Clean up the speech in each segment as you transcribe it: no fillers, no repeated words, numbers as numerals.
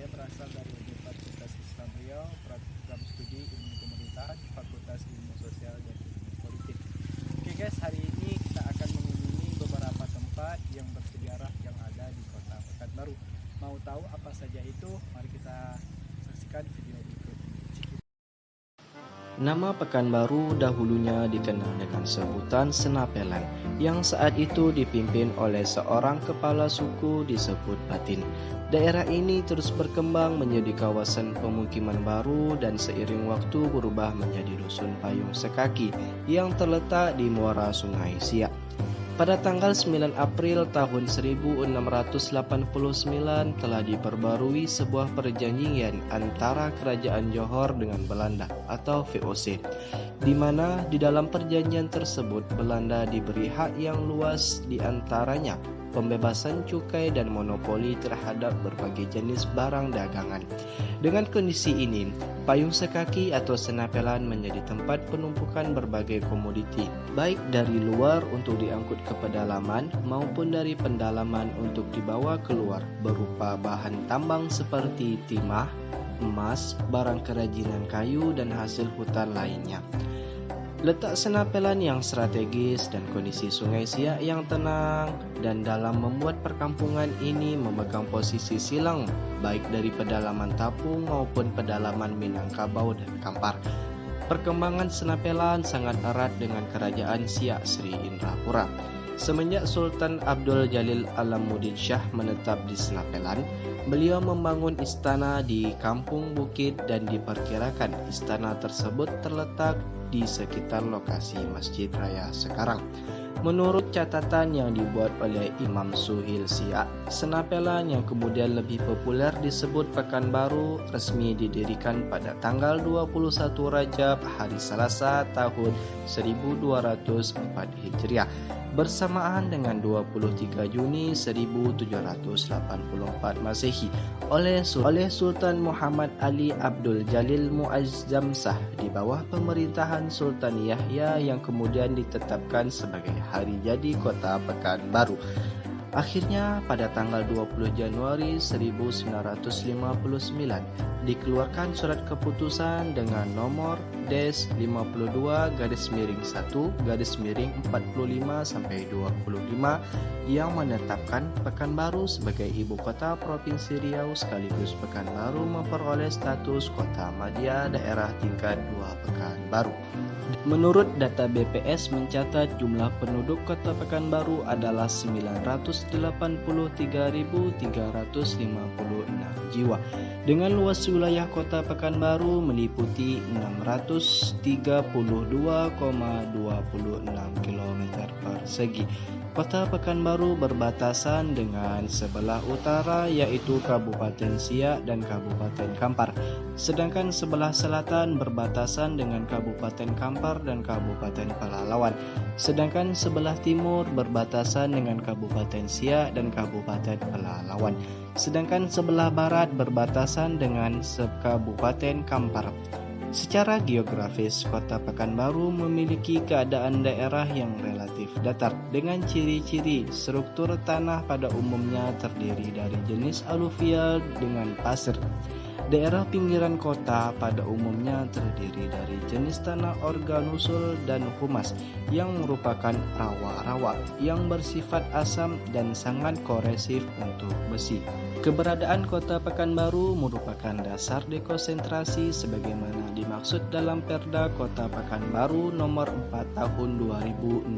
Saya berasal dari Universitas Islam Riau, program studi ilmu pemerintahan, Fakultas Ilmu Sosial dan Ilmu Politik. Oke guys, hari ini kita akan mengunjungi beberapa tempat yang bersejarah yang ada di Kota Pekanbaru. Mau tahu apa saja itu? Mari kita saksikan video berikut ini. Nama Pekanbaru dahulunya dikenal dengan sebutan Senapelan, yang saat itu dipimpin oleh seorang kepala suku disebut Batin. Daerah ini terus berkembang menjadi kawasan pemukiman baru dan seiring waktu berubah menjadi dusun Payung Sekaki yang terletak di muara Sungai Siak. Pada tanggal 9 April tahun 1689 telah diperbarui sebuah perjanjian antara Kerajaan Johor dengan Belanda atau VOC, di mana di dalam perjanjian tersebut Belanda diberi hak yang luas, di antaranya pembebasan cukai dan monopoli terhadap berbagai jenis barang dagangan. Dengan kondisi ini, Payung Sekaki atau Senapelan menjadi tempat penumpukan berbagai komoditi, baik dari luar untuk diangkut ke pedalaman maupun dari pendalaman untuk dibawa keluar, berupa bahan tambang seperti timah, emas, barang kerajinan kayu, dan hasil hutan lainnya. Letak Senapelan yang strategis dan kondisi Sungai Siak yang tenang dan dalam membuat perkampungan ini memegang posisi silang baik dari pedalaman Tapung maupun pedalaman Minangkabau dan Kampar. Perkembangan Senapelan sangat erat dengan Kerajaan Siak Sri Indrapura. Semenjak Sultan Abdul Jalil Alamuddin Shah menetap di Senapelan, beliau membangun istana di Kampung Bukit dan diperkirakan istana tersebut terletak di sekitar lokasi Masjid Raya sekarang. Menurut catatan yang dibuat oleh Imam Suhil Siak, Senapelan yang kemudian lebih populer disebut Pekanbaru resmi didirikan pada tanggal 21 Rajab hari Selasa tahun 1204 Hijriah bersamaan dengan 23 Juni 1784 Masehi oleh Sultan Muhammad Ali Abdul Jalil Muazzam Shah di bawah pemerintahan Sultan Yahya yang kemudian ditetapkan sebagai hari jadi Kota Pekanbaru. Akhirnya pada tanggal 20 Januari 1959 dikeluarkan surat keputusan dengan nomor Des 52 /45-25 yang menetapkan Pekanbaru sebagai ibu kota Provinsi Riau, sekaligus Pekanbaru memperoleh status kota madya daerah tingkat 2 Pekanbaru. Menurut data BPS mencatat jumlah penduduk Kota Pekanbaru adalah 983.356 jiwa, dengan luas wilayah Kota Pekanbaru meliputi 632,26 km persegi. Kota Pekanbaru berbatasan dengan sebelah utara yaitu Kabupaten Siak dan Kabupaten Kampar, sedangkan sebelah selatan berbatasan dengan Kabupaten Kampar dan Kabupaten Pelalawan, sedangkan sebelah timur berbatasan dengan Kabupaten Siak dan Kabupaten Pelalawan, sedangkan sebelah barat berbatasan dengan Kabupaten Kampar. Secara geografis, Kota Pekanbaru memiliki keadaan daerah yang relatif datar dengan ciri-ciri struktur tanah pada umumnya terdiri dari jenis aluvial dengan pasir. Daerah pinggiran kota pada umumnya terdiri dari jenis tanah organusul dan humas yang merupakan rawa-rawa yang bersifat asam dan sangat korosif untuk besi. Keberadaan Kota Pekanbaru merupakan dasar dekonsentrasi sebagaimana dimaksud dalam Perda Kota Pekanbaru nomor 4 tahun 2016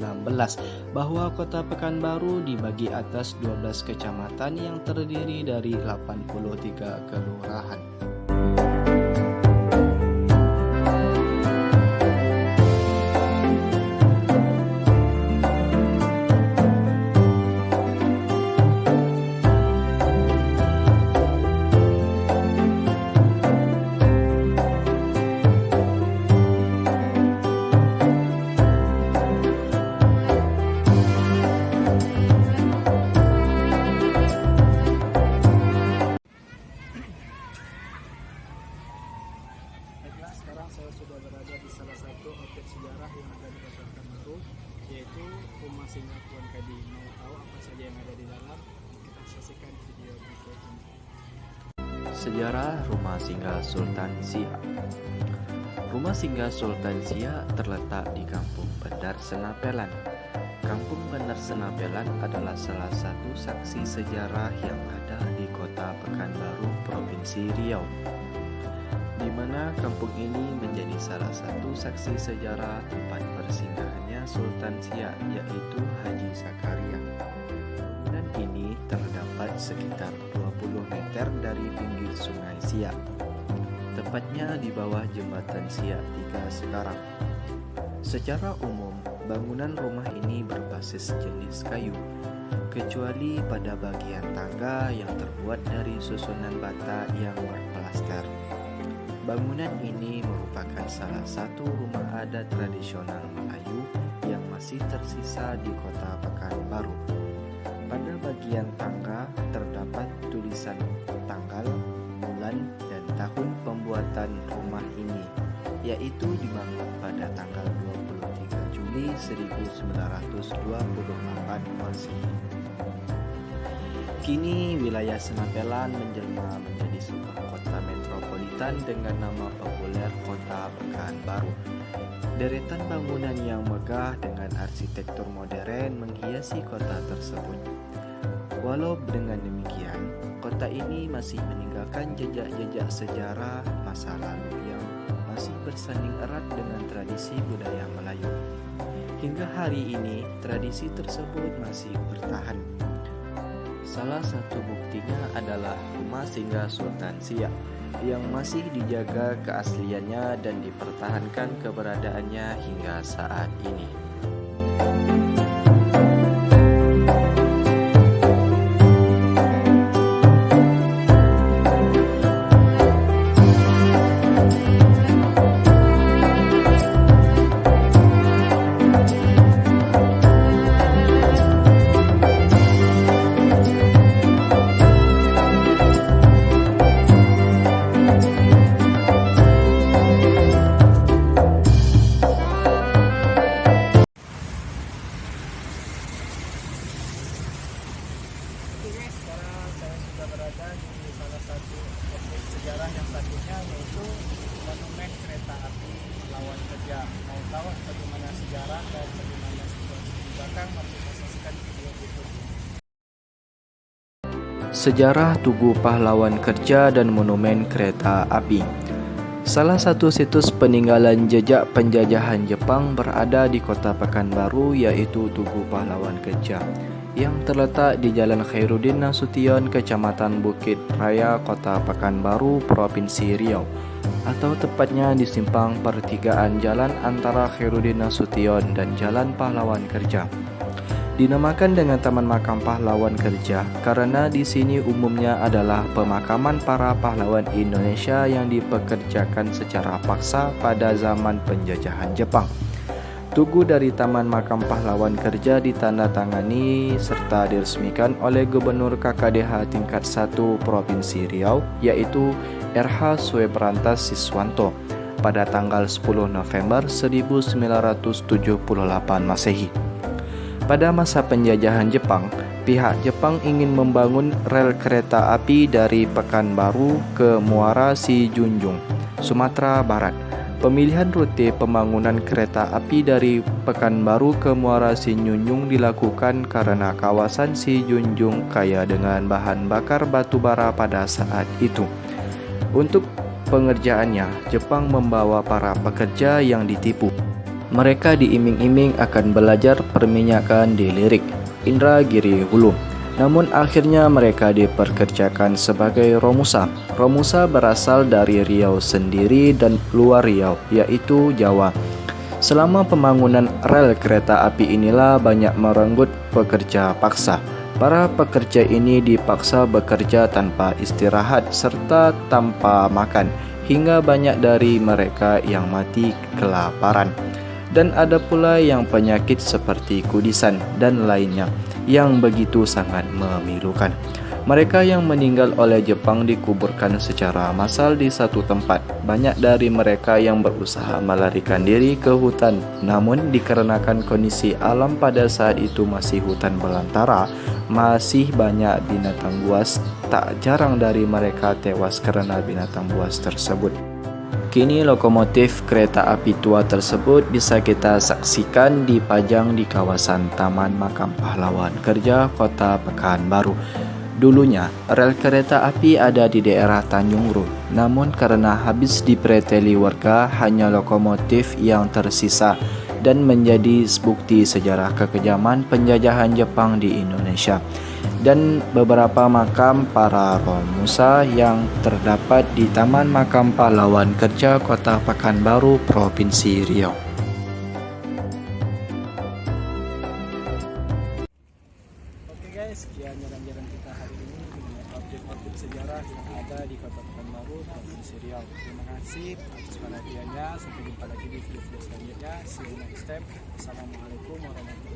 bahwa Kota Pekanbaru dibagi atas 12 kecamatan yang terdiri dari 83 kelurahan. Sekarang saya sudah berada di salah satu objek sejarah yang ada di Kota Pekanbaru, yaitu Rumah Singgah Tuan Kadi. Mau tahu apa saja yang ada di dalam? Kita saksikan video berikut ini. Sejarah Rumah Singgah Sultan Siak. Rumah Singgah Sultan Siak terletak di Kampung Bandar Senapelan. Kampung Bandar Senapelan adalah salah satu saksi sejarah yang ada di Kota Pekanbaru, Provinsi Riau, di mana kampung ini menjadi salah satu saksi sejarah tempat persinggahannya Sultan Siak, yaitu Haji Zakaria. Bangunan ini terdapat sekitar 20 meter dari pinggir Sungai Siak, tepatnya di bawah Jembatan Siak 3 sekarang. Secara umum, bangunan rumah ini berbasis jenis kayu, kecuali pada bagian tangga yang terbuat dari susunan bata yang berplaster. Bangunan ini merupakan salah satu rumah adat tradisional Melayu yang masih tersisa di Kota Pekanbaru. Pada bagian tangga terdapat tulisan tanggal, bulan, dan tahun pembuatan rumah ini, yaitu dibangun pada tanggal 23 Juli 1928 Masehi. Kini wilayah Senapelan menjelma menjadi sebuah kota metropolitan dengan nama populer Kota Pekanbaru. Deretan bangunan yang megah dengan arsitektur modern menghiasi kota tersebut. Walau dengan demikian, kota ini masih meninggalkan jejak-jejak sejarah masa lalu yang masih bersanding erat dengan tradisi budaya Melayu. Hingga hari ini, tradisi tersebut masih bertahan. Salah satu buktinya adalah Rumah Singgah Sultan Siak yang masih dijaga keasliannya dan dipertahankan keberadaannya hingga saat ini. Oke, sekarang saya sudah berada di salah satu objek sejarah yang satunya, yaitu Monumen Kereta Api Lawan Kerja. Mau tahu bagaimana sejarah dan bagaimana situasi di belakang? Mari kita saksikan video berikut ini. Sejarah Tugu Pahlawan Kerja dan Monumen Kereta Api. Salah satu situs peninggalan jejak penjajahan Jepang berada di Kota Pekanbaru, yaitu Tugu Pahlawan Kerja, yang terletak di Jalan Khairuddin Nasution, Kecamatan Bukit Raya, Kota Pekanbaru, Provinsi Riau, atau tepatnya di simpang pertigaan jalan antara Khairuddin Nasution dan Jalan Pahlawan Kerja. Dinamakan dengan Taman Makam Pahlawan Kerja karena di sini umumnya adalah pemakaman para pahlawan Indonesia yang dipekerjakan secara paksa pada zaman penjajahan Jepang. Tugu dari Taman Makam Pahlawan Kerja ditandatangani serta diresmikan oleh Gubernur KKDH tingkat 1 Provinsi Riau, yaitu RH Suebrantas Siswanto, pada tanggal 10 November 1978 Masehi. Pada masa penjajahan Jepang, pihak Jepang ingin membangun rel kereta api dari Pekanbaru ke Muara Sijunjung, Sumatera Barat. Pemilihan rute pembangunan kereta api dari Pekanbaru ke Muara Sijunjung dilakukan karena kawasan Sijunjung kaya dengan bahan bakar batu bara pada saat itu. Untuk pengerjaannya, Jepang membawa para pekerja yang ditipu. Mereka diiming-iming akan belajar perminyakan di Lirik, Indragiri Hulu. Namun akhirnya mereka diperkerjakan sebagai romusa. Romusa berasal dari Riau sendiri dan luar Riau, yaitu Jawa. Selama pembangunan rel kereta api inilah banyak merenggut pekerja paksa. Para pekerja ini dipaksa bekerja tanpa istirahat serta tanpa makan, hingga banyak dari mereka yang mati kelaparan. Dan ada pula yang penyakit seperti kudisan dan lainnya yang begitu sangat memilukan. Mereka yang meninggal oleh Jepang dikuburkan secara massal di satu tempat. Banyak dari mereka yang berusaha melarikan diri ke hutan, namun dikarenakan kondisi alam pada saat itu masih hutan belantara, masih banyak binatang buas. Tak jarang dari mereka tewas karena binatang buas tersebut. Kini lokomotif kereta api tua tersebut bisa kita saksikan dipajang di kawasan Taman Makam Pahlawan Kerja, Kota Pekanbaru. Dulunya, rel kereta api ada di daerah Tanjung Ru, namun karena habis dipreteli warga, hanya lokomotif yang tersisa dan menjadi bukti sejarah kekejaman penjajahan Jepang di Indonesia. Dan beberapa makam para Romusa yang terdapat di Taman Makam Pahlawan Kerja, Kota Pekanbaru, Provinsi Riau. Oke guys, sekian jalan-jalan kita hari ini dengan objek-objek sejarah yang ada di Kota Pekanbaru, Provinsi Riau. Terima kasih atas perhatiannya. Sampai jumpa lagi di video selanjutnya. See you next time. Assalamualaikum warahmatullahi wabarakatuh.